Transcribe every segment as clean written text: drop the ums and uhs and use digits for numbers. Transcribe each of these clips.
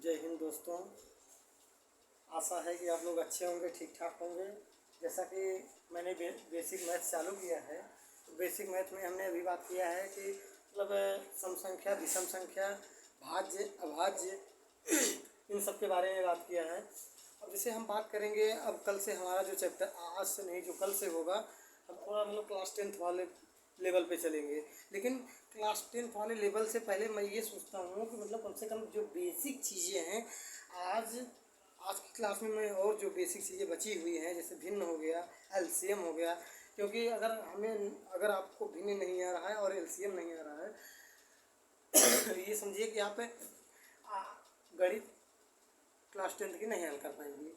जय हिंद दोस्तों। आशा है कि आप लोग अच्छे होंगे, ठीक ठाक होंगे। जैसा कि मैंने बेसिक मैथ चालू किया है, तो बेसिक मैथ में हमने अभी बात किया है कि मतलब सम संख्या, विषम संख्या, भाज्य, अभाज्य इन सब के बारे में बात किया है। अब जैसे हम बात करेंगे, अब कल से हमारा जो चैप्टर, आज से नहीं जो कल से होगा, हम थोड़ा मतलब क्लास 10th वाले लेवल पे चलेंगे। लेकिन क्लास 10th वाले लेवल से पहले मैं ये सोचता हूँ कि मतलब कम से कम जो बेसिक चीज़ें हैं, आज आज की क्लास में मैं और जो बेसिक चीज़ें बची हुई हैं, जैसे भिन्न हो गया, एलसीएम हो गया। क्योंकि अगर आपको भिन्न नहीं आ रहा है और एलसीएम नहीं आ रहा है तो ये समझिए कि आप गणित क्लास 10th की नहीं हल कर पाएंगे।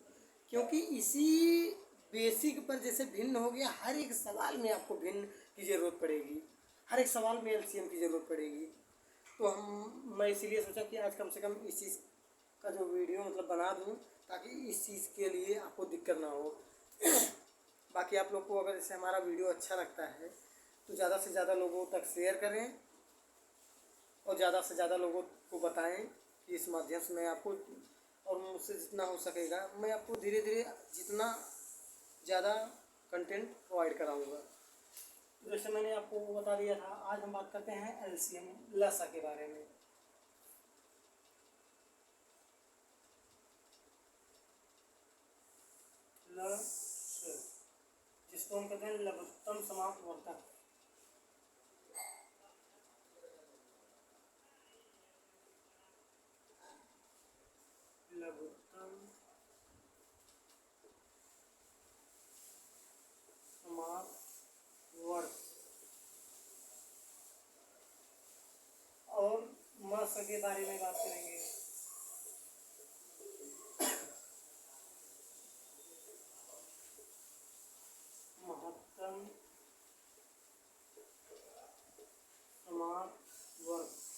क्योंकि इसी बेसिक पर जैसे भिन्न हो गया, हर एक सवाल में आपको भिन्न की ज़रूरत पड़ेगी, हर एक सवाल में एलसीएम की ज़रूरत पड़ेगी। तो मैं इसीलिए सोचा कि आज कम से कम इस चीज़ का जो वीडियो मतलब बना दूं, ताकि इस चीज़ के लिए आपको दिक्कत ना हो। बाकी आप लोग को अगर जैसे हमारा वीडियो अच्छा लगता है तो ज़्यादा से ज़्यादा लोगों तक शेयर करें और ज़्यादा से ज़्यादा लोगों को बताएं कि इस माध्यम से मैं आपको, और मुझसे जितना हो सकेगा मैं आपको धीरे धीरे जितना ज़्यादा कंटेंट प्रोवाइड कराऊंगा। जैसे मैंने आपको बता दिया था, आज हम बात करते हैं एलसीएम लसा के बारे में। लस, जिसको हम कहते हैं लघुत्तम समापवर्तक। लघुत्तम समापवर्तक और मस के बारे में बात करेंगे। महत्तम समापवर्तक।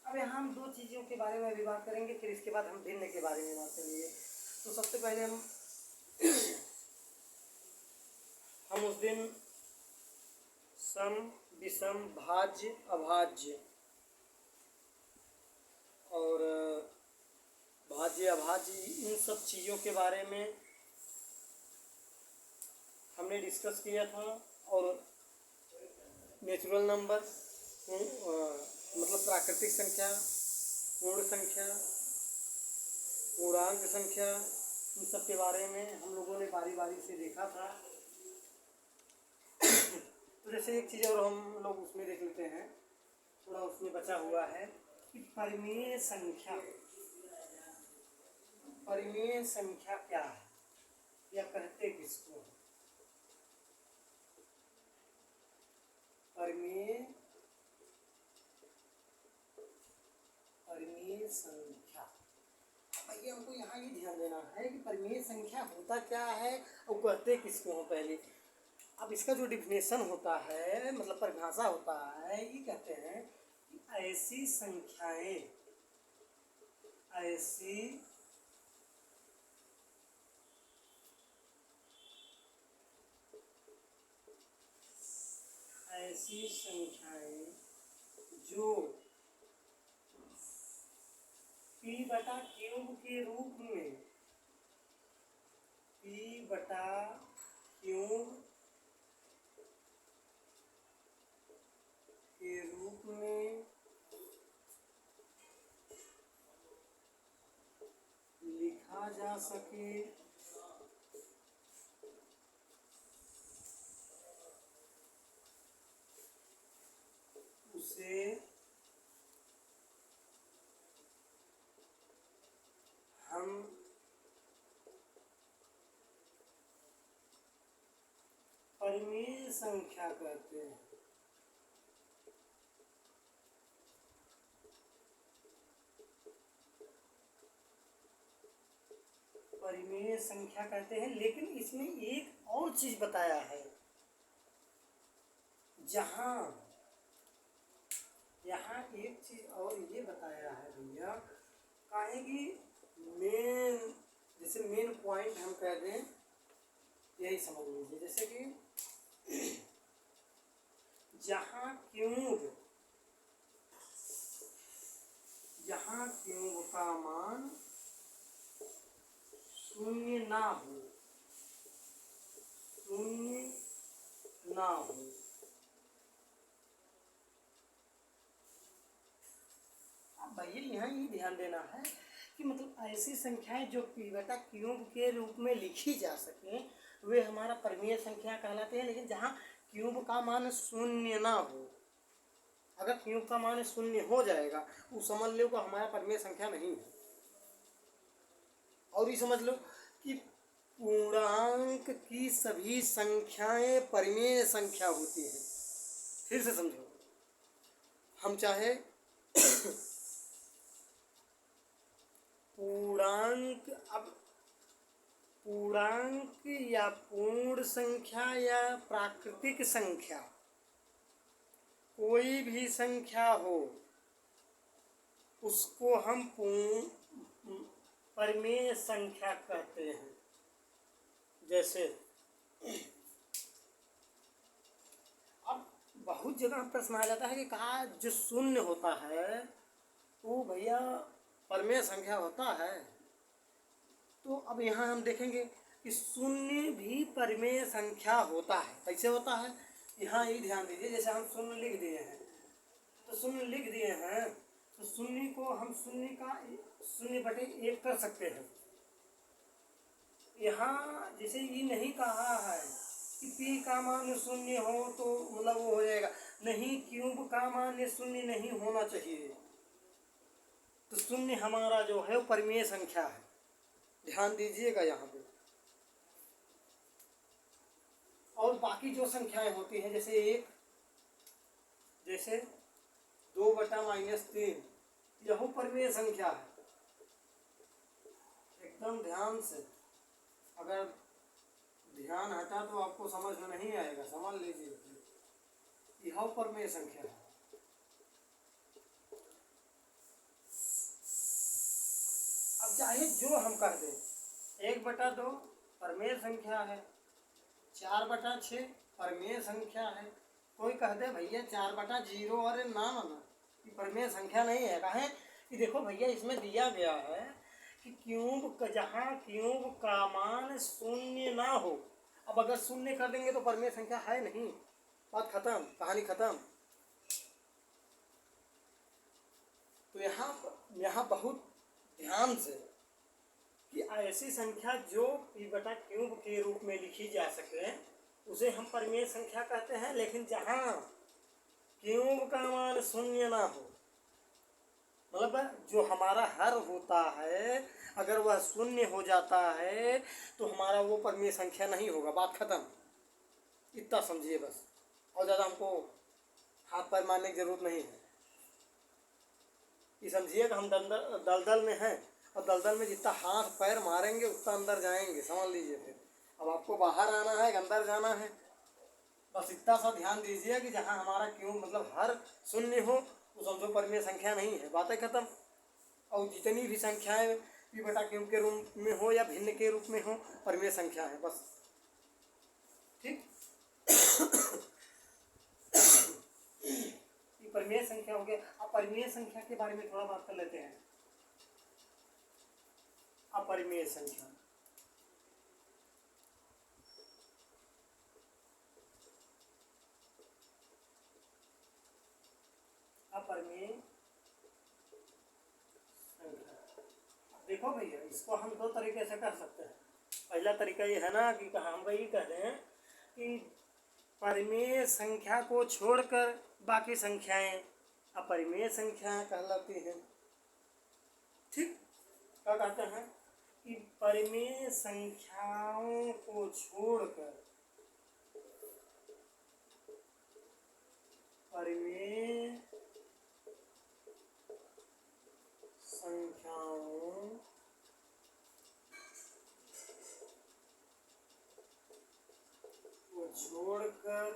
अब यहाँ हम दो चीज़ों के बारे में अभी बात करेंगे, फिर इसके बाद हम भिन्न के बारे में बात करेंगे। तो सबसे पहले हम उस दिन सम, विषम, भाज्य, अभाज्य और भाज्य, अभाज्य इन सब चीज़ों के बारे में हमने डिस्कस किया था। और नेचुरल नंबर, मतलब प्राकृतिक संख्या, पूर्ण संख्या, पूर्णांक संख्या, इन सब के बारे में हम लोगों ने बारी बारी से देखा था। तो जैसे एक चीज़ और हम लोग उसमें देख लेते हैं, थोड़ा उसमें बचा हुआ है कि परिमेय संख्या। परिमेय संख्या क्या है या कहते किसको? परिमेय संख्या। भैया हमको यहाँ ये ध्यान देना है कि परिमेय संख्या होता क्या है और कहते किसको हो पहले। अब इसका जो डिफिनेशन होता है, मतलब परिभाषा होता है, ये कहते हैं कि ऐसी संख्याएं, ऐसी संख्याएं जो p बटा क्यूब के रूप में, p बटा क्यूब के रूप में लिखा जा सके, उसे हम परिमेय संख्या कहते हैं। परिमेय संख्या कहते हैं। लेकिन इसमें एक और चीज बताया है, यहाँ एक चीज और ये बताया है भैया, काहे कि मेन, जैसे मेन पॉइंट हम कह दें, यही समझ लीजिए। जैसे कि जहाँ क्यूब जहाँ क्यूब का मान शून्य ना हो, शून्य ना हो। अब भैया यहाँ ये ध्यान देना है कि मतलब ऐसी संख्याएं जो पी बटा क्यूब के रूप में लिखी जा सके वे हमारा परिमेय संख्या कहलाते हैं। लेकिन जहाँ क्यूब का मान शून्य ना हो, अगर क्यूब का मान शून्य हो जाएगा वो समझ लो कि हमारा परिमेय संख्या नहीं है। और ये समझ लो कि पूर्णांक की सभी संख्याएं परिमेय संख्या होती हैं। फिर से समझो, हम चाहे पूर्णांक, अब पूर्णांक या पूर्ण संख्या या प्राकृतिक संख्या कोई भी संख्या हो उसको हम परिमेय संख्या कहते हैं। जैसे अब बहुत जगह प्रश्न आ जाता है कि कहा जो शून्य होता है वो भैया परिमेय संख्या होता है। तो अब यहाँ हम देखेंगे कि शून्य भी परिमेय संख्या होता है। कैसे होता है, यहाँ ये ध्यान दीजिए। जैसे हम शून्य लिख दिए हैं, तो शून्य लिख दिए हैं तो शून्य को हम शून्य का 0/1 कर सकते हैं। यहाँ जैसे ये नहीं कहा है कि पी का मान शून्य हो तो मतलब वो हो जाएगा, नहीं, क्यूब का मान शून्य नहीं होना चाहिए। तो शून्य हमारा जो है वो परिमेय संख्या है, ध्यान दीजिएगा यहाँ पे। और बाकी जो संख्याएं होती हैं जैसे 1, जैसे 2/-3, यह परिमेय संख्या है। एकदम ध्यान से, अगर ध्यान हटा तो आपको समझ में नहीं आएगा, समझ लीजिए, यह परिमेय संख्या है। अब चाहे जो हम कह दें, 1/2 परिमेय संख्या है, 4/6 परिमेय संख्या है। कोई कह दे भैया 4/0, अरे ना ना, ये परिमेय संख्या नहीं है। कहें कि देखो भैया इसमें दिया गया है कि क्यूब जहाँ क्यूब का मान शून्य ना हो, अब अगर शून्य कर देंगे तो परिमेय संख्या है नहीं, बात खत्म, कहानी खत्म। तो यहाँ बहुत ध्यान से कि ऐसी संख्या जो p/क्यूब के रूप में लिखी जा सके उसे हम परिमेय संख्या कहते हैं। लेकिन जहाँ क्यूब का मान शून्य ना हो, मतलब जो हमारा हर होता है अगर वह शून्य हो जाता है तो हमारा वो परिमेय संख्या नहीं होगा, बात खत्म। इतना समझिए बस, और ज़्यादा हमको हाथ पैर मारने की जरूरत नहीं है। ये समझिए कि हम दलदल में हैं और दलदल में जितना हाथ पैर मारेंगे उतना अंदर जाएंगे, समझ लीजिए। फिर अब आपको बाहर आना है, अंदर जाना है, बस इतना सा ध्यान दीजिए कि जहाँ हमारा क्यूब मतलब हर शून्य हो तो समझो परिमेय संख्या नहीं है, बातें खत्म। और जितनी भी संख्याएं p/क्यूब के रूप में हो या भिन्न के रूप में हो, परिमेय संख्या है, बस ठीक। ये परिमेय संख्या हो गया। अब परिमेय संख्या के बारे में थोड़ा बात कर लेते हैं। अपरिमेय संख्या, अपरिमेय संख्या, देखो भैया इसको हम दो तरीके से कर सकते हैं। पहला तरीका ये है ना कि हम ये कह रहे हैं कि परिमेय संख्या को छोड़कर बाकी संख्याएं अपरिमेय संख्या कहलाती हैं। ठीक, क्या कहते हैं कि परिमेय संख्याओं को छोड़कर परिमेय संख्याओं को छोड़कर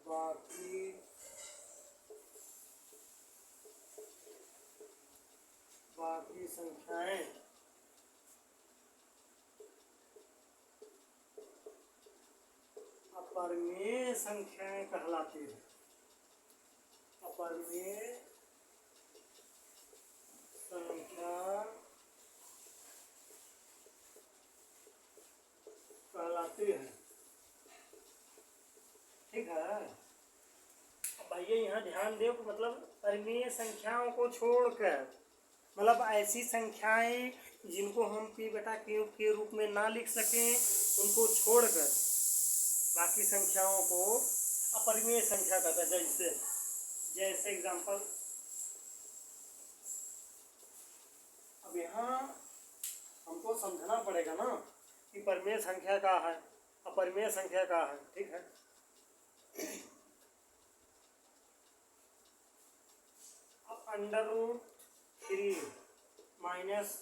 बाकी संख्याएं अपरिमेय संख्याएं कहलाती हैं। अपरिमेय संख्या कहलाती है। ठीक है। अब भैया यहाँ ध्यान दो, मतलब परिमेय संख्याओं को छोड़कर, मतलब ऐसी संख्याएं जिनको हम p बटा q के रूप में ना लिख सकें उनको छोड़कर बाकी संख्याओं को अपरिमेय संख्या कहता है। जैसे जैसे एग्जांपल, अब यहाँ हमको समझना पड़ेगा ना कि परिमेय संख्या क्या है, अपरिमेय संख्या क्या है। ठीक है। अब √3 माइनस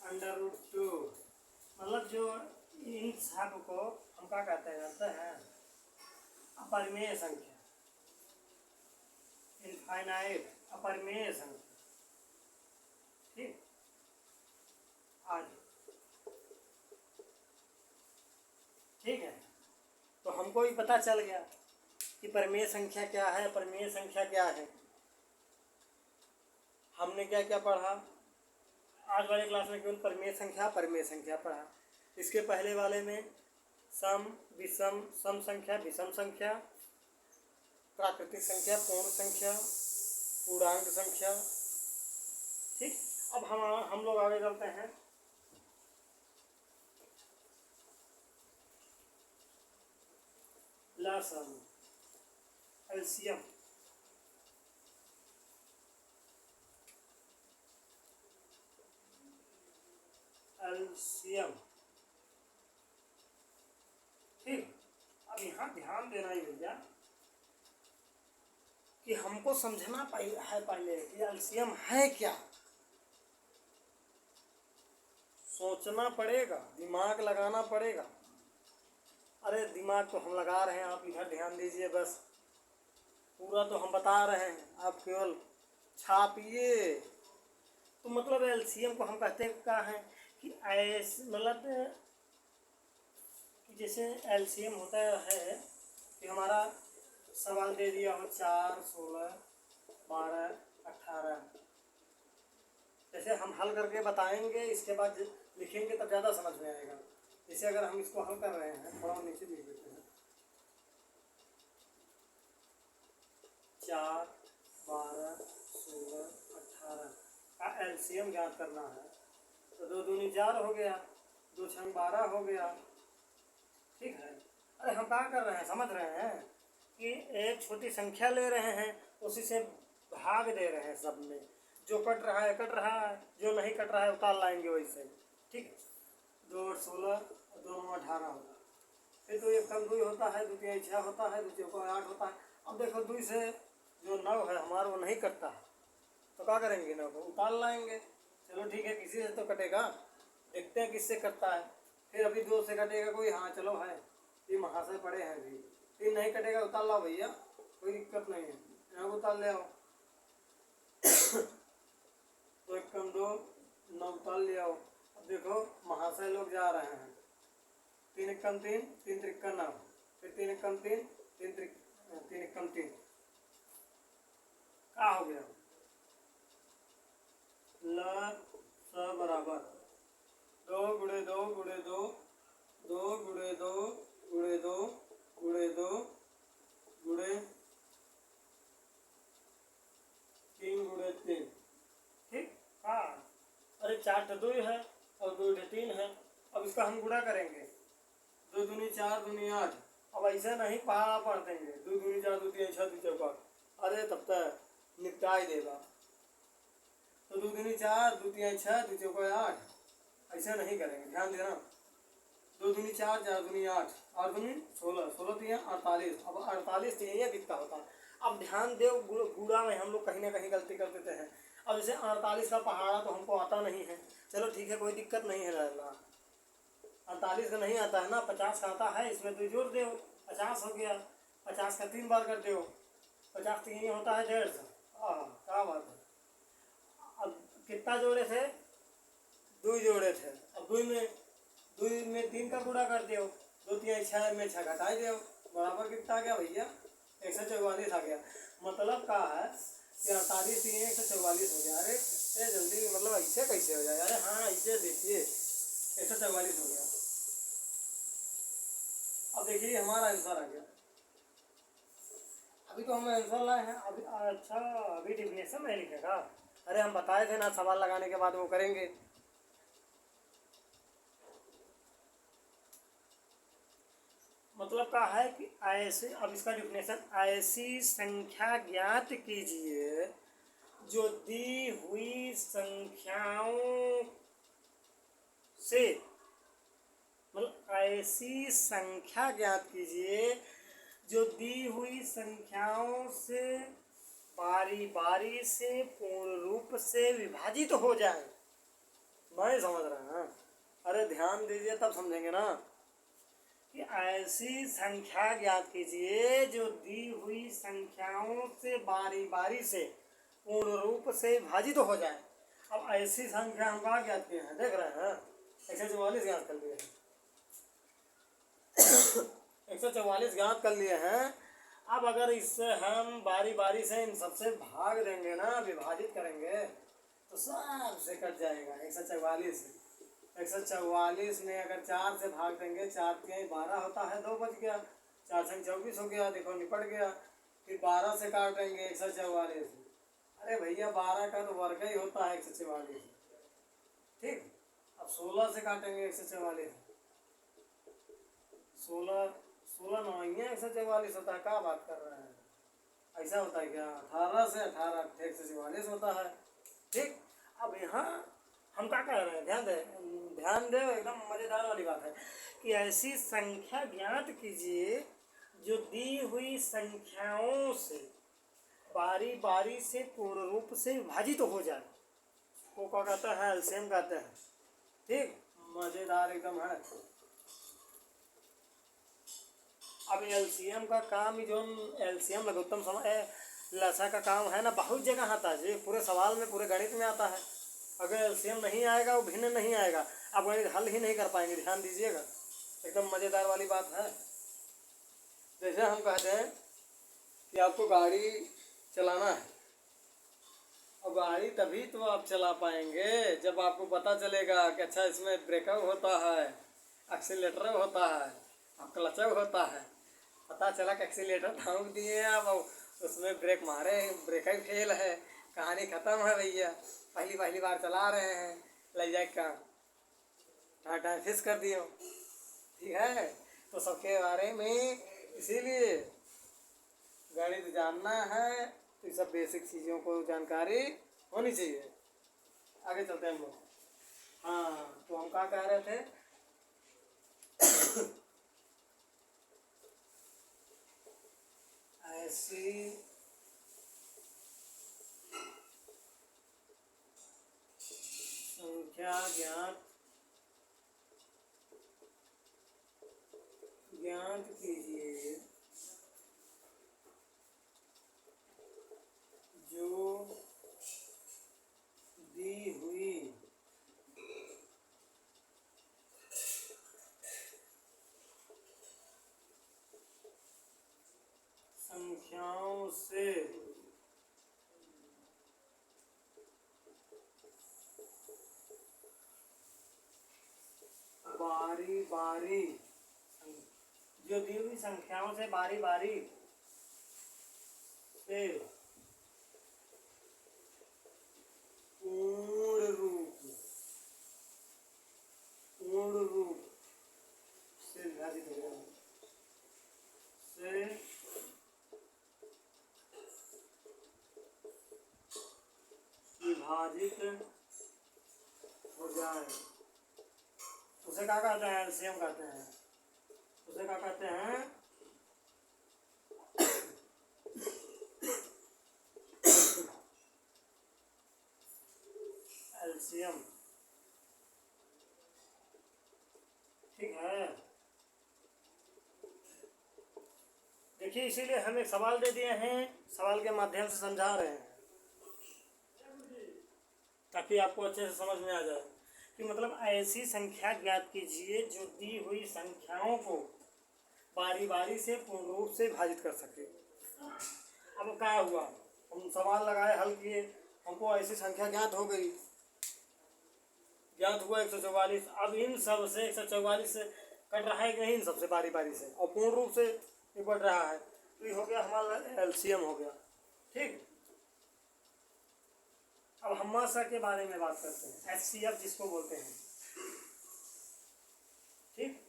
√2, मतलब जो इन सब को हम क्या कहते हैं जानते हैं? अपरिमेय संख्या, इनफाइनाइट अपरिमेय संख्या। ठीक। आज ठीक है, तो हमको ही पता चल गया कि परिमेय संख्या क्या है, अपरिमेय संख्या क्या है। हमने क्या क्या पढ़ा आज वाले क्लास में? केवल परिमेय संख्या परिमेय संख्या पढ़ा। इसके पहले वाले में सम, विषम, सम संख्या, विषम संख्या, प्राकृतिक संख्या, पूर्ण संख्या, पूर्णांक संख्या। ठीक। अब हम लोग आगे चलते हैं। लसम, एलसीएम। एलसीएम। ठीक। अब यहाँ ध्यान देना ही भैया कि हमको समझना है पहले कि एलसीएम है क्या। सोचना पड़ेगा, दिमाग लगाना पड़ेगा। अरे दिमाग तो हम लगा रहे हैं, आप इधर ध्यान दीजिए बस। पूरा तो हम बता रहे हैं, आप केवल छापिए। तो मतलब एलसीएम को हम कहते हैं क्या है कि ऐसे, मतलब जैसे एलसीएम होता है कि हमारा सवाल दे दिया हो 4, 16, 12, 18। जैसे हम हल करके बताएंगे, इसके बाद लिखेंगे तब ज़्यादा समझ में आएगा। जैसे अगर हम इसको हल कर रहे हैं, थोड़ा नीचे लिख देते हैं। 4, 12, 16, 18 का एलसीएम ज्ञात करना है। तो 2 दूनी 4 हो गया, 2 छंग 12 हो गया। ठीक है। अरे हम क्या कर रहे हैं, समझ रहे हैं कि एक छोटी संख्या ले रहे हैं, उसी से भाग दे रहे हैं सब में। जो कट रहा है कट रहा है, जो नहीं कट रहा है उतार लाएंगे वैसे। ठीक। 2 और 16, 2 और 18 होता है। फिर 2 एक कम 2 होता है, 2 3 6 होता है, 2 चौका 8 होता है। अब देखो 2 से जो 9 है हमारा वो नहीं कटता है, तो क्या करेंगे? 9 को उतार लाएंगे। चलो ठीक है, किसी से तो कटेगा, देखते हैं किससे कटता है। फिर अभी 2 से कटेगा कोई, हाँ चलो है, ये महाशय पड़े हैं अभी। फिर नहीं कटेगा, उतार लाओ भैया, कोई दिक्कत नहीं है, यहाँ उतार ले आओ। तो 1 कम 2, 9 उतार ले आओ। अब देखो महाशय लोग जा रहे हैं। 3 1 कम 3, 3 3 9, फिर 3 1 कम 3, 3 1 कम 3। क्या हो गया? ल स बराबर 2 गुणे 2 गुणे 2, 2 गुणे 2 गुणे 2 गुणे 2 गुणे 3 गुणे 3। ठीक। हाँ। अरे 4 तो 2 है और 2 3 है। अब इसका हम गुणा करेंगे। 2 दूनी 4, दूनी 8। अब ऐसे नहीं पहाड़ा पढ़ देंगे, 2 दूनी 4, 2 3 6, 2 चौका। अरे तब तक निपटा ही देगा। तो 2 दूनी 4, 2 3 6, 2 चौका 8। ऐसा नहीं करेंगे, ध्यान देना। 2 दूनी 4, 4 दूनी 8, 8 दूनी 16, 16 3 48। अब 48 तो यही कितना होता है। अब ध्यान दो, गुणा में हम लोग कहीं ना कहीं गलती कर देते हैं। अब जैसे 48 का पहाड़ा तो हमको आता नहीं है, चलो ठीक है, कोई दिक्कत नहीं है। 48 का नहीं आता है ना, 50 का आता है, इसमें 2 जोड़ दो, 50 हो गया। 50 का 3 बार कर दो, 50 तो यही होता है 150। क्या बात है। अब कितना जोड़े थे? 2 जोड़े थे। अब 2 में 3 का गुणा कर दो, 2 3 6 में 6 घटाई दो, बराबर कितना आ गया भैया? 144 आ गया। मतलब क्या है कि 48 3 144 हो गया। अरे इससे जल्दी मतलब ऐसे कैसे हो जाए? अरे हाँ ऐसे देखिए 144 हो गया। अब देखिए हमारा आंसर आ गया। अभी तो हम आंसर लाए हैं अभी। अच्छा अभी डिफिनेशन नहीं लिखेगा? अरे हम बताए थे ना सवाल लगाने के बाद वो करेंगे। मतलब क्या है कि ऐसे, अब इसका डिफिनेशन, ऐसी संख्या ज्ञात कीजिए जो दी हुई संख्याओं से, मतलब ऐसी संख्या ज्ञात कीजिए जो दी हुई संख्याओं से बारी बारी से पूर्ण रूप से विभाजित हो जाए। नहीं समझ रहे हैं? अरे ध्यान दीजिए तब समझेंगे ना। कि ऐसी संख्या ज्ञात कीजिए जो दी हुई संख्याओं से बारी बारी से पूर्ण रूप से विभाजित हो जाए। अब ऐसी संख्या हम कहाँ ज्ञात किए हैं देख रहे हैं? 144 ज्ञात कर लिए हैं। 144 ज्ञात कर लिए हैं। अब अगर इससे हम बारी बारी से इन सबसे भाग देंगे ना, विभाजित करेंगे, तो सबसे कट जाएगा 144। 144 में अगर 4 से भाग देंगे, 4 के 12 होता है, 2 बच गया, 4 से 24 हो गया, देखो निपट गया। फिर 12 से काट देंगे 144। अरे भैया 12 का तो वर्ग ही होता है 144। ठीक। अब 16 से काटेंगे 144। 16 नौ ही है 144 होता है। क्या बात कर रहे हैं? ऐसा होता है क्या? 18 से 18 144 होता है। ठीक। अब यहाँ हम क्या कह रहे हैं? ध्यान दे, एकदम मज़ेदार वाली बात है कि ऐसी संख्या ज्ञात कीजिए जो दी हुई संख्याओं से बारी बारी से पूर्ण रूप से विभाजित हो जाए। वो क्या कहते हैं? एलसीएम कहते हैं। ठीक, मज़ेदार एकदम है। अब एलसीएम का काम ही, जो एलसीएम लघुत्तम समय लसा का काम है ना, बहुत जगह आता है जी। पूरे सवाल में, पूरे गणित में आता है। अगर एलसीएम नहीं आएगा, वो भिन्न नहीं आएगा, आप गणित हल ही नहीं कर पाएंगे। ध्यान दीजिएगा, एकदम मज़ेदार वाली बात है। जैसे हम कहते हैं कि आपको गाड़ी चलाना है, और गाड़ी तभी तो आप चला पाएंगे जब आपको पता चलेगा कि अच्छा इसमें ब्रेकअप होता है, एक्सीलेटर होता है, और क्लचअप होता है। पता चला कि एक्सीलेटर थाम दिए आप, उसमें ब्रेक मारे, ब्रेक ही फेल है, कहानी ख़त्म है भैया। पहली बार चला रहे हैं, ले जाए काम टाटा फिस कर दियो। ठीक है, तो सबके बारे में इसीलिए गणित जानना है, तो ये सब बेसिक चीज़ों को जानकारी होनी चाहिए। आगे चलते हैं हम लोग। हाँ, तो हम क्या कह रहे थे? ऐसी संख्या ज्ञात कीजिए जो दी हुई संख्याओं से बारी बारी, जो दी हुई संख्याओं से बारी बारी से पूर्ण रूप से विभाजित हो जाए, से विभाजित हो जाए, उसे क्या कहते हैं? एलसीएम कहते हैं। उसे क्या कहते हैं? एलसीएम। ठीक है, देखिए इसीलिए हम एक सवाल दे दिए हैं, सवाल के माध्यम से समझा रहे हैं ताकि आपको अच्छे से समझ में आ जाए कि मतलब ऐसी संख्या ज्ञात कीजिए जो दी हुई संख्याओं को बारी बारी से पूर्ण रूप से विभाजित कर सके। अब क्या हुआ, हम सवाल लगाए, हल किए, हमको ऐसी संख्या ज्ञात हो गई, ज्ञात हुआ 144। अब इन सब से 144 से कट रहा है कि नहीं, इन सबसे बारी बारी से, और पूर्ण रूप से निपट रहा है, तो ये हो गया हमारा एलसीएम हो गया। ठीक, अब हम मासा के बारे में बात करते हैं, एचसीएफ जिसको बोलते हैं। ठीक,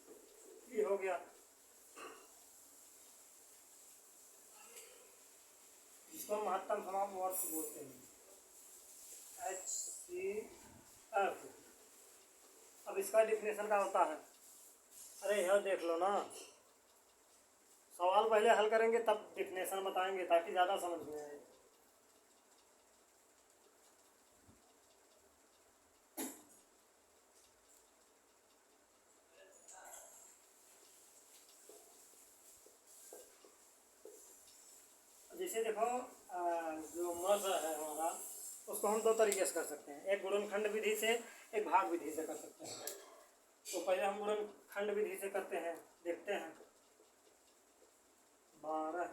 ये हो गया, जिसको महत्तम समाप्त वर्ष बोलते हैं, एचसीएफ। अब इसका डिफिनेशन क्या होता है, अरे यह देख लो ना, सवाल पहले हल करेंगे तब डिफिनेशन बताएंगे ताकि ज़्यादा समझ में आए। जैसे देखो, जो मस है हमारा, उसको हम दो तरीके से कर सकते हैं, एक गुणनखंड विधि से, एक भाग विधि से कर सकते हैं। तो पहले हम गुणनखंड विधि से करते हैं, देखते हैं। 12,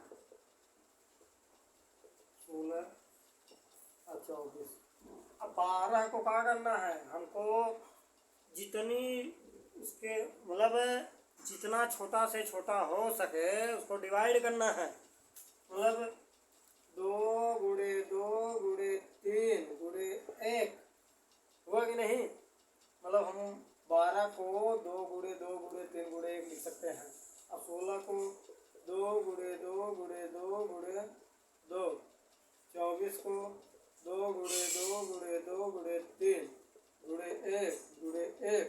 16 और 24। अब 12 को क्या करना है हमको, जितनी उसके मतलब जितना छोटा से छोटा हो सके उसको डिवाइड करना है, मतलब 2 गुणे 2 गुणे 3 गुणे 1 हुआ कि नहीं। मतलब हम 12 को 2 गुणे 2 गुणे 3 गुणे 1 लिख सकते हैं। अब 16 को 2 गुणे 2 गुणे 2 गुणे 2, 24 को 2 गुणे 2 गुणे 2 गुणे 3 गुणे 1 गुणे 1।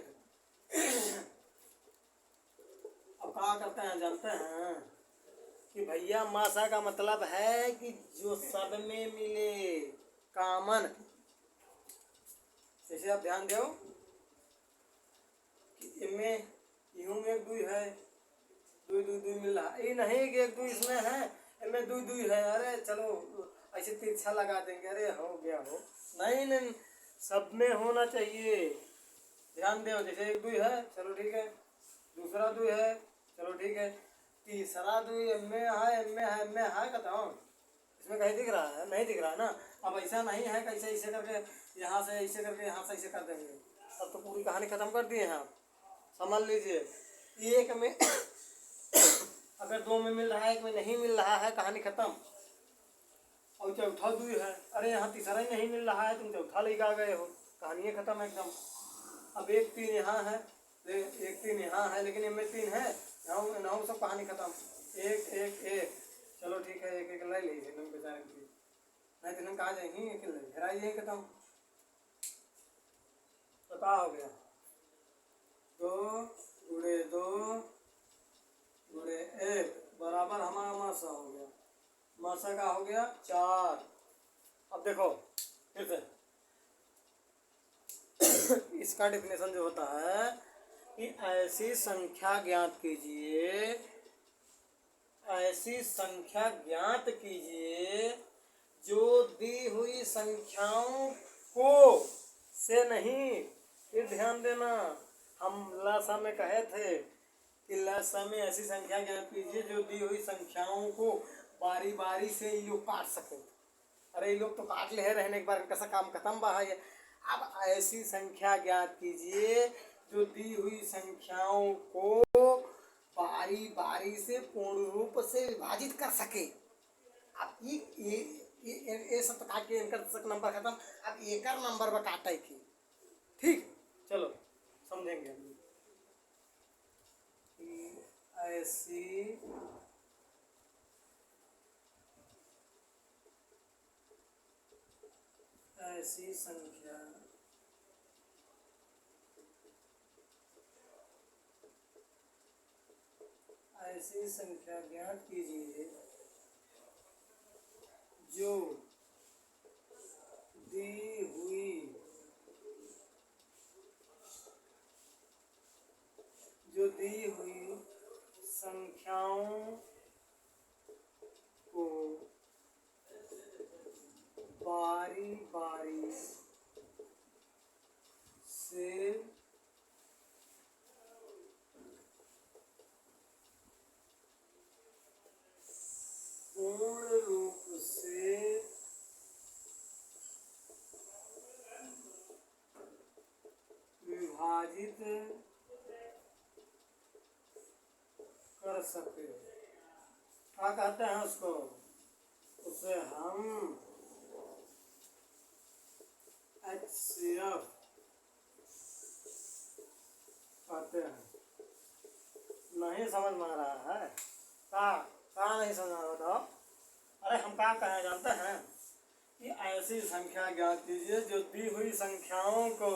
अब क्या करते हैं जानते हैं कि भैया मासा का मतलब है कि जो सब में मिले, कॉमन। जैसे आप ध्यान दो कि इनमें यूं में 2 है, 2 2 2 मिल रहा, ये नहीं कि 1 2 इसमें है, इनमें 2 2 है, अरे चलो ऐसे तिरछा लगा देंगे, अरे हो गया हो, नहीं नहीं, सब में होना चाहिए। ध्यान दो, जैसे 1 2 है, चलो ठीक है, दूसरा 2 है, चलो ठीक है, तीसरा 2 इनमें है, इनमें है, इनमें है, कहता इसमें कहीं दिख रहा है, नहीं दिख रहा है ना। अब ऐसा नहीं है, कैसे ऐसे करके यहाँ से ऐसे करके यहाँ से ऐसे कर देंगे, अब तो पूरी कहानी खत्म कर दिए हैं आप। समझ लीजिए, एक में अगर 2 में मिल रहा है, एक में नहीं मिल रहा है, कहानी खत्म। और चौथा 2 है, अरे यहाँ तीसरा ही नहीं मिल रहा है, तुम चौथा लेके आ गए हो, कहानी खत्म एकदम। अब 1 3 यहाँ है, 1 3 यहाँ है, लेकिन इनमें 3 है, यहाँ सब कहानी खत्म। 1 1 1, चलो ठीक है, 1 1 ले लीजिए तुम बेचारे की, नहीं तो कहा जाएंगी हेराई यही खत्म। तो क्या हो गया, 2 गुणे 2 गुणे 1 बराबर हमारा मासा हो गया। मासा का हो गया 4। अब देखो फिर से इसका डिफिनेशन जो होता है कि ऐसी संख्या ज्ञात कीजिए, ऐसी संख्या ज्ञात कीजिए जो दी हुई संख्याओं को से नहीं। फिर ध्यान देना, हम लासा में कहे थे कि लासा में ऐसी संख्या ज्ञात कीजिए जो दी हुई संख्याओं को बारी बारी से ये लोग काट सके। अरे ये लोग तो काट ले रहने एक बार कैसा काम खत्म बा है। अब ऐसी संख्या ज्ञात कीजिए जो दी हुई संख्याओं को बारी बारी से पूर्ण रूप से विभाजित कर सके। अब ये सब काट के इनका नंबर खत्म, अब एक नंबर में काटे की। ठीक, चलो समझेंगे हम। ऐसी ऐसी संख्या ऐसी संख्या ज्ञात कीजिए जो दी हुई संख्याओं को बारी बारी से पूर्ण कर सके, क्या कहते हैं उसको, उसे हम HCF कहते हैं। नहीं समझ में आ रहा है, का नहीं समझ में आ रहा। अरे हम क्या कहें जानते हैं कि ऐसी संख्या ज्ञात कीजिए जो दी हुई संख्याओं को,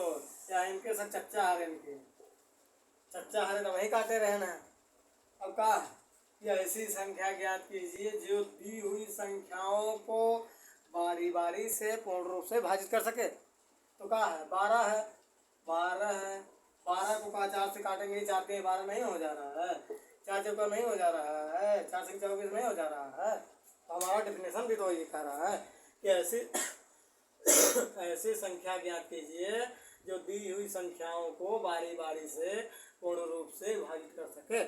या इनके सब चच्चा हरे, इनके चच्चा हरे तो वही काटे रहे ना। अब क्या है कि ऐसी संख्या ज्ञात कीजिए जो दी हुई संख्याओं को बारी बारी से पूर्ण रूप से भाजित कर सके। तो क्या है, 12 है, 12 है, 12 को का 4 से काटेंगे, 4 के 12 नहीं हो जा रहा है, 4 चौका नहीं हो जा रहा है, 4 से 24 नहीं हो जा रहा है। तो हमारा डेफिनेशन भी तो ये कह रहा है कि ऐसी ऐसी संख्या ज्ञात कीजिए जो दी हुई संख्याओं को बारी बारी से पूर्ण रूप से विभाजित कर सके।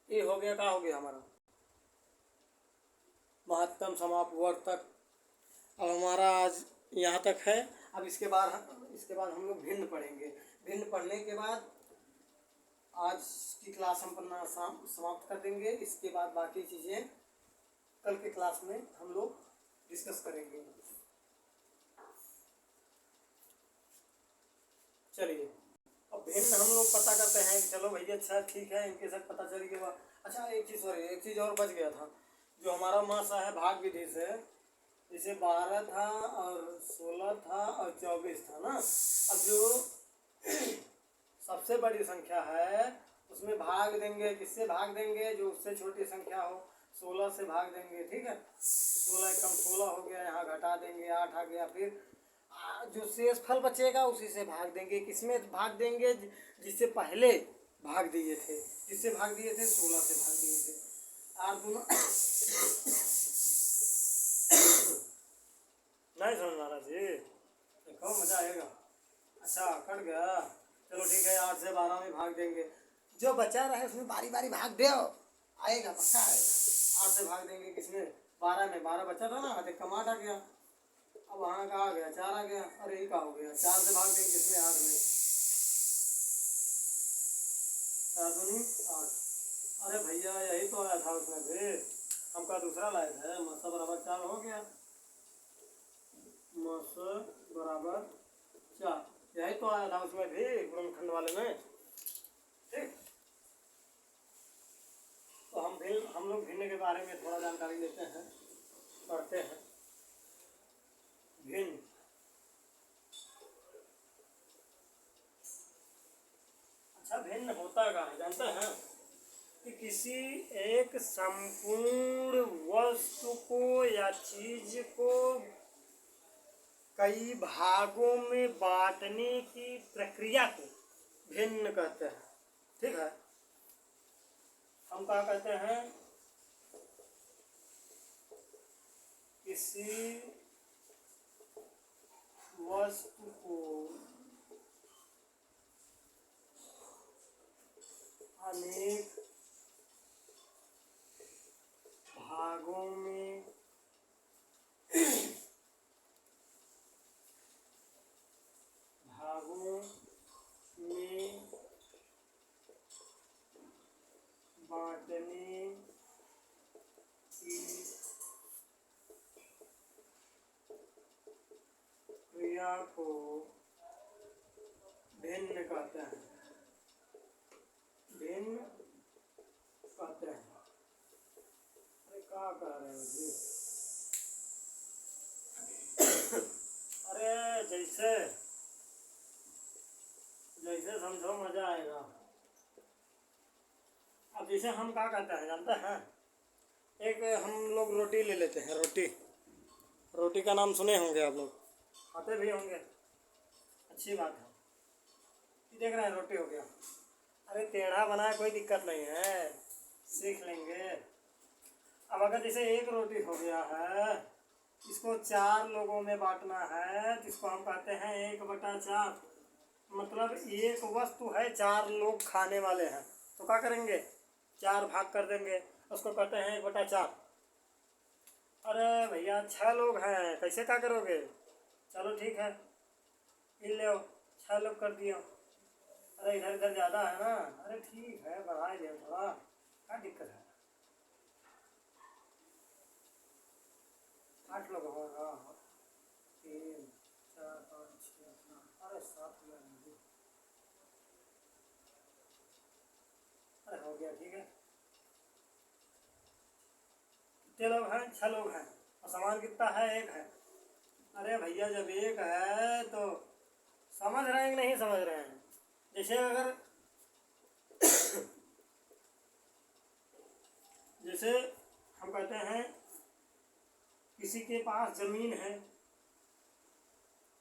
ये हो गया, क्या हो गया हमारा महत्तम समापवर्तक। अब हमारा आज यहाँ तक है। अब इसके बाद हम लोग भिन्न पढ़ेंगे। भिन्न पढ़ने के बाद आज की क्लास हम पढ़ना समाप्त कर देंगे। इसके बाद बाकी चीज़ें कल के क्लास में हम लोग डिस्कस करेंगे। चलिए, अब भिन्न हम लोग पता करते हैं कि चलो भैया अच्छा ठीक है, इनके साथ पता चल गया। अच्छा एक चीज़ और बच गया था, जो हमारा मासा है भाग विधि से, जैसे 12 था और 16 था और 24 था ना। अब जो सबसे बड़ी संख्या है उसमें भाग देंगे, किससे भाग देंगे, जो उससे छोटी संख्या हो। 16 से भाग देंगे, ठीक है, 16 कम 16 हो गया, यहाँ घटा देंगे 8 आ गया। फिर जो शेष फल बचेगा उसी से भाग देंगे। किसमें भाग देंगे, जिससे पहले भाग दिए थे, किससे भाग दिए थे, 16 से भाग दिए थे। और दोनों नहीं समझ महाराज जी, देखो मजा आएगा। अच्छा कट गया, चलो ठीक है, 8 से 12 में भाग देंगे। जो बचा रहे उसमें बारी बारी भाग दो, आएगा पक्का आएगा। 8 से भाग देंगे किसमें, 12 में, 12 बचा था ना, तो कम 8 आ गया। अब वहाँ का आ गया 4 आ गया, अरे यही का हो गया। 4 से भाग देंगे किसमें, 8 में, 4 दूनी 8। अरे भैया यही तो आया था उसमें भी, हमका दूसरा लाया था। मसा बराबर 4 हो गया, मसा बराबर 4, यही तो आया था उसमें भी, गुणनखंड वाले में, ठीक। तो हम लोग भिन्न के बारे में थोड़ा जानकारी लेते हैं, पढ़ते हैं। भिन्न, अच्छा भिन्न होता क्या है जानते हैं कि किसी एक संपूर्ण वस्तु को या चीज को कई भागों में बांटने की प्रक्रिया को भिन्न कहते हैं, ठीक है। हम क्या कहते हैं, किसी वस्तु को अनेक भागों में बांटने की क्रिया को भिन्न कहते हैं, भिन्न कहते हैं। अरे क्या कह रहे हो जी, अरे जैसे जैसे समझो मजा आएगा। अब जैसे हम क्या कहते हैं जानते हैं, एक हम लोग रोटी ले लेते हैं, रोटी का नाम सुने होंगे आप लोग, खाते भी होंगे, अच्छी बात है। ये देख रहे हैं रोटी हो गया। अरे टेढ़ा बनाए कोई दिक्कत नहीं है, सीख लेंगे। अब अगर जैसे एक रोटी हो गया है, इसको 4 लोगों में बांटना है, जिसको हम कहते हैं 1/4, मतलब एक वस्तु है, 4 लोग खाने वाले हैं, तो क्या करेंगे, 4 भाग कर देंगे, उसको कहते हैं 1/4। अरे भैया 6 लोग हैं, कैसे क्या करोगे, चलो ठीक है, इन लो 6 लोग कर दिया। अरे इधर इधर ज़्यादा है ना, अरे ठीक है बढ़ा लिया थोड़ा, अरे हो गया, ठीक है। कितने लोग हैं? 6 लोग हैं। और सामान कितना है? 1 है। अरे भैया जब 1 है तो समझ रहे हैं कि नहीं समझ रहे हैं? जैसे अगर जैसे हम कहते हैं किसी के पास जमीन है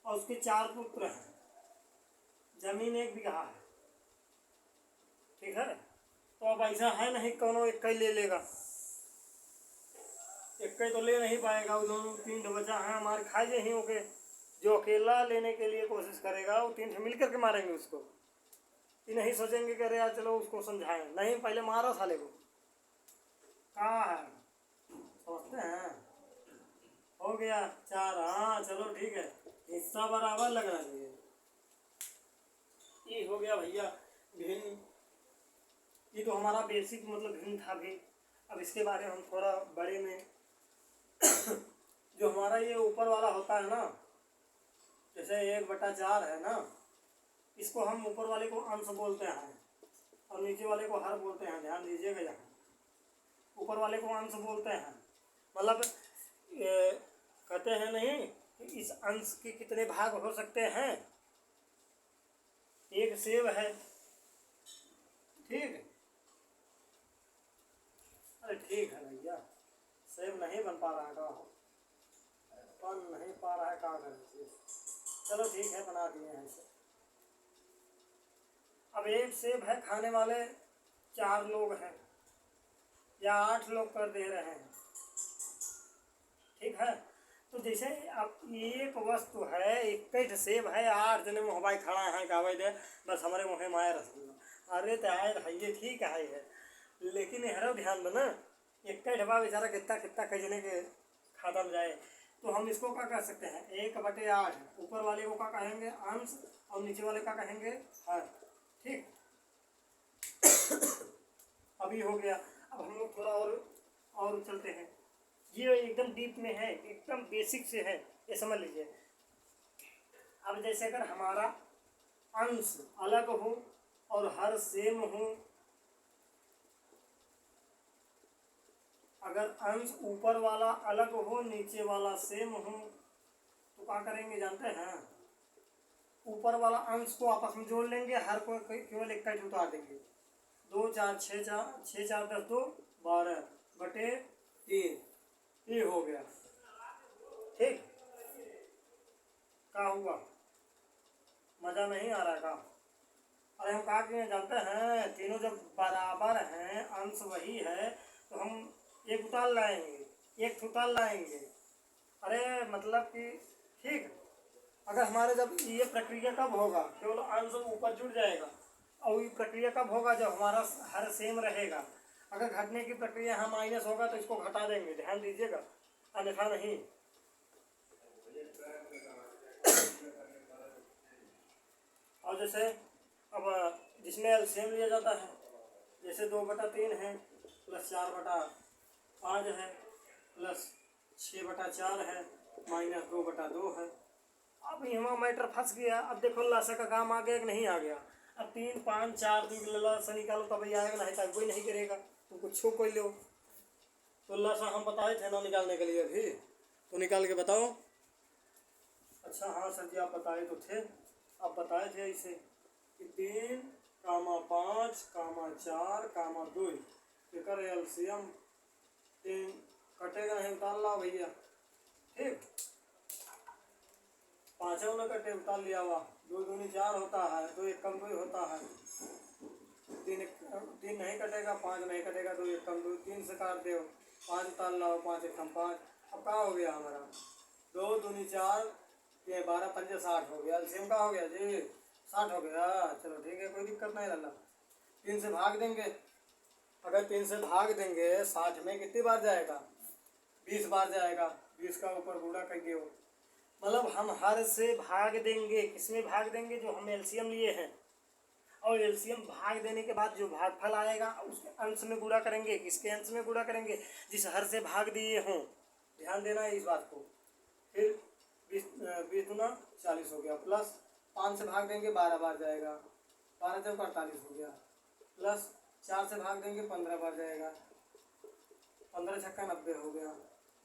और उसके 4 पुत्र हैं, जमीन 1 बीघा है, ठीक है। तो अब ऐसा है नहीं कौनो एक ही ले लेगा, एक ही तो ले नहीं पाएगा। वो दोनों 3 बचा है हमारे खाए ही होके, जो अकेला लेने के लिए कोशिश करेगा वो 3 मिल करके मारेंगे उसको। ये नहीं सोचेंगे कि अरे यार चलो उसको समझाएं, नहीं पहले मारो साले को। कहाँ है? समझते हैं? हो गया 4। हाँ चलो ठीक है, हिस्सा बराबर लगना चाहिए। ये हो गया भैया भिन्न। ये तो हमारा बेसिक मतलब भिन्न था भी। अब इसके बारे में हम थोड़ा बड़े में जो हमारा ये ऊपर वाला होता है ना, जैसे 1/4 है ना, इसको हम ऊपर वाले को अंश बोलते हैं और नीचे वाले को हर बोलते हैं। ध्यान दीजिएगा, यहाँ ऊपर वाले को अंश बोलते हैं। मतलब कहते हैं नहीं कि इस अंश के कितने भाग हो सकते हैं। 1 सेब है, ठीक। अरे ठीक है भैया, सेब नहीं बन पा रहा है का, बन नहीं पा रहा है का करें। चलो ठीक है, बना दिए हैं इसे। अब 1 सेब है, खाने वाले 4 लोग हैं या 8 लोग कर दे रहे हैं, ठीक है। तो जैसे अब एक वस्तु है, 1 सेब है, 8 जने मुँह भाई खड़ा है का भाई दे बस हमारे मुँह माया रसगुल्ला। अरे तो आए भैया ठीक है, लेकिन हरो ध्यान दो ना, 1 ढबा बेचारा कितना कितना कई जने के खाता में जाए। तो हम इसको क्या कह सकते हैं? 1/8। ऊपर वाले को क्या कहेंगे? अंश, और नीचे वाले का कहेंगे हर, ठीक। अभी हो गया। अब हम लोग थोड़ा और चलते हैं। ये एकदम डीप में है, एकदम बेसिक से है, ये समझ लीजिए। अब जैसे अगर हमारा अंश अलग हो और हर सेम हो, अगर अंश ऊपर वाला अलग हो नीचे वाला सेम हो, तो क्या करेंगे जानते हैं? ऊपर वाला अंश को आपस में जोड़ लेंगे, हर को केवल 1 उतार देंगे। 2 4 6 4 10 2 12/3। ये हो गया, ठीक। क्या हुआ? मज़ा नहीं आ रहा का? अरे हम कहा कि जानते हैं, तीनों जब बराबर हैं, अंश वही है, तो हम 1 उतार लाएंगे, 1 उतार लाएंगे। अरे मतलब कि ठीक। अगर हमारे जब ये प्रक्रिया कब होगा? केवल अंश ऊपर जुड़ जाएगा। और ये प्रक्रिया कब होगा? जब हमारा हर सेम रहेगा। अगर घटने की प्रक्रिया यहाँ माइनस होगा तो इसको घटा देंगे, ध्यान दीजिएगा, अन्यथा नहीं। और जैसे अब जिसमें एलसीएम लिया जाता है, जैसे 2/3 है प्लस 4/5 है प्लस 6/4 है माइनस 2/2 है। अब यहाँ मैटर फंस गया। अब देखो लाशा का काम आ गया कि नहीं आ गया? अब 3 5 4 2 लाशा निकालो तभी आएगा, नहीं तब कोई नहीं करेगा। तो कुछ कोई लो तो लाशा हम बताए थे ना निकालने के लिए, अभी तो निकाल के बताओ। अच्छा हाँ सर जी, आप बताए तो थे, आप बताए थे इसे कि 3, 5, 4, 2 फिकर एलसीएम 3 कटेगा नहीं, उतार ला भैया, ठीक। 5 न कटे, उतार लिया हुआ। 2 दूनी 4 होता है, 2 1 कम 2 होता है। 3 नहीं कटेगा, 5 नहीं कटेगा, 2 1 कम 2, 3 से काट दो, 5 उतार लाओ, 5 1 कम 5। अब क्या हो गया हमारा? 2 दूनी 4, ये 12 5 60 हो गया। एलसीएम का हो गया जी 60 हो गया। चलो ठीक है, कोई दिक्कत नहीं लल्ला। 3 से भाग देंगे। अगर 3 से भाग देंगे 60 में कितनी बार जाएगा? 20 बार जाएगा। 20 का ऊपर बूढ़ा कहिए हो, मतलब हम हर से भाग देंगे। किसमें भाग देंगे? जो हम एलसीएम लिए हैं। और एलसीएम भाग देने के बाद जो भागफल आएगा उसके अंश में गुणा करेंगे। किसके अंश में गुणा करेंगे? जिस हर से भाग दिए हों। ध्यान देना है इस बात को। फिर 20 दूना 40 हो गया, प्लस 5 से भाग देंगे 12 बार जाएगा, 12 जब 48 हो गया, प्लस 4 से भाग देंगे 15 बार जाएगा, 15 छक्का 90 हो गया।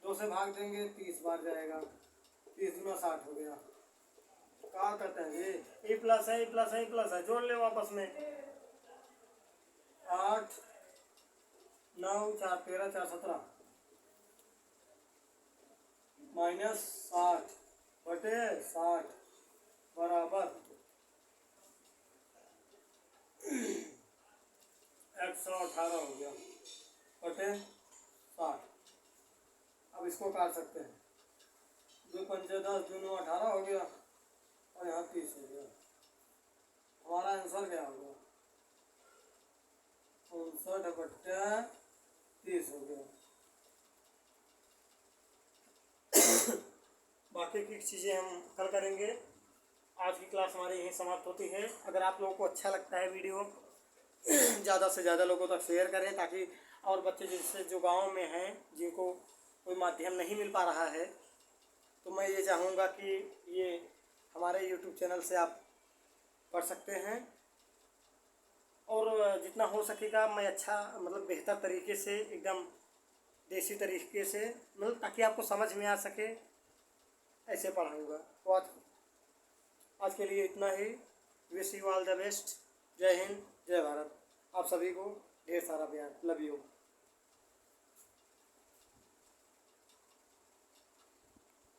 2 से भाग देंगे 30 बार जाएगा, 30 दूना 60 हो गया। क्या करते हैं ये? ए प्लस है, ए प्लस है, ए प्लस है, जोड़ ले वापस में। 8 9 4 13 4 17 माइनस 60 बटे 60 बराबर 118 हो गया बटे 60। अब इसको काट सकते हैं। 2 पंचे 10, 2 9 18 हो गया और यहाँ 30 हो गया। हमारा आंसर क्या होगा? 59 बटे 30 हो गया। बाकी की चीज़ें हम कल करेंगे। आज की क्लास हमारी यहीं समाप्त होती है। अगर आप लोगों को अच्छा लगता है वीडियो ज़्यादा से ज़्यादा लोगों तक शेयर करें, ताकि और बच्चे जैसे जो गांव में हैं जिनको कोई माध्यम नहीं मिल पा रहा है, तो मैं ये चाहूँगा कि ये हमारे YouTube चैनल से आप पढ़ सकते हैं। और जितना हो सकेगा मैं अच्छा मतलब बेहतर तरीके से, एकदम देसी तरीके से, मतलब ताकि आपको समझ में आ सके, ऐसे पढ़ाऊँगा। तो आज के लिए इतना ही। Wish you all the best. जय हिंद, जय भारत। आप सभी को ढेर सारा प्यार। Love you.